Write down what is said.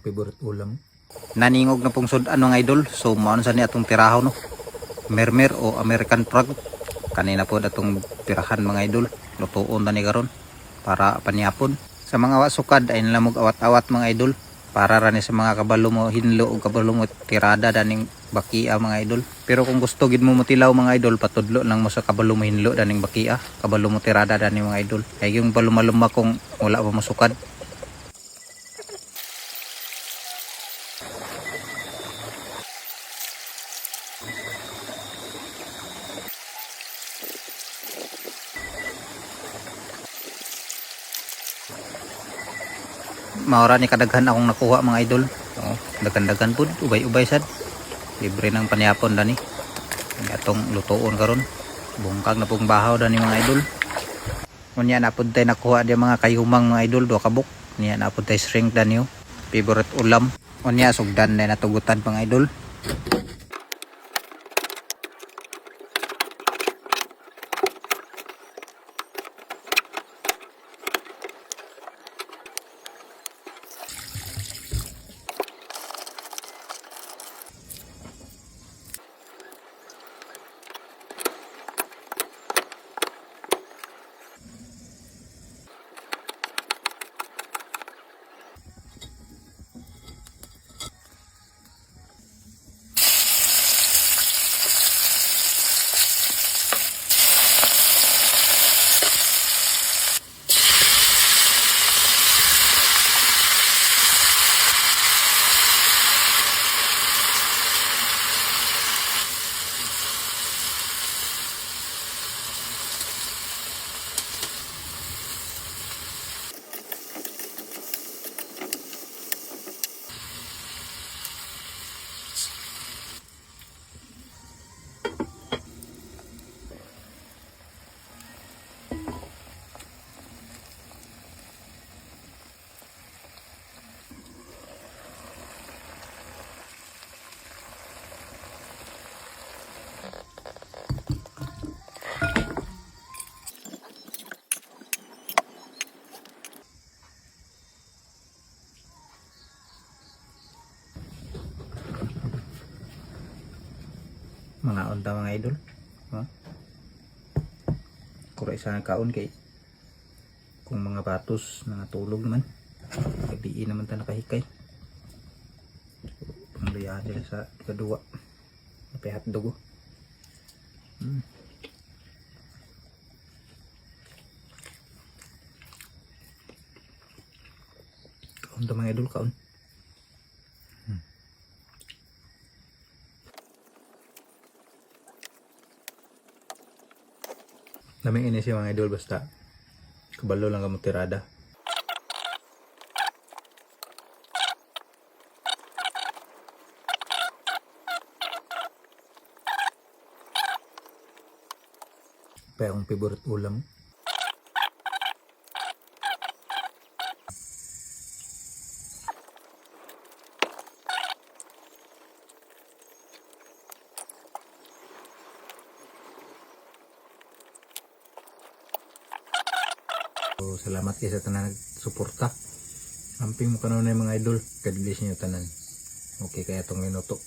ang favorite ulam. Naningog na pong sudan mga idol. So maano sa ni atong tirahaw no. Mermer o American frog. Kanina po atong tirahan mga idol. Lutuon na ni karon para panyapon. Sa mga wasukad ay nalamog awat-awat mga idol. Para rani sa mga kabalo mo hinlo o kabalo mo tirada daning bakia mga idol. Pero kung gusto gid mo mutilaw mga idol, patudlo lang mo sa kabalo mo hinlo daning bakia, kabalo mo tirada daning mga idol. Ay yung baluma-luma kung wala pa masukad. Maura ni kadaghan akong nakuha mga idol. Oh, daghan-daghan pud, ubay-ubay sad. Libre ng panyapon dani. Ini atong lutuon karon. Bungkag na pong bahaw dani mga idol. Unya na pud tay nakuha di mga kayumang mga idol, duha ka buk. Niya na pud tay shrimp dani yo. Favorite ulam. Unya sugdan na natugutan mga idol. Mga unta mga idol. Ha? Kura isa na kaon kay kung mga batos nangatulog naman. Gabi naman ta nakahikay. Pangluyahan nila sa kadua. Napihat dugo. Kaon to mga idol, kaon. Naming ini siya mga idol, basta kabalo lang ka mo tirada. Kaya akong favorite ulam. So, salamat kayo sa tanan nagsuporta. Amping mo kanon na mga idol. God bless nyo tanan. Okay kaya itong minuto.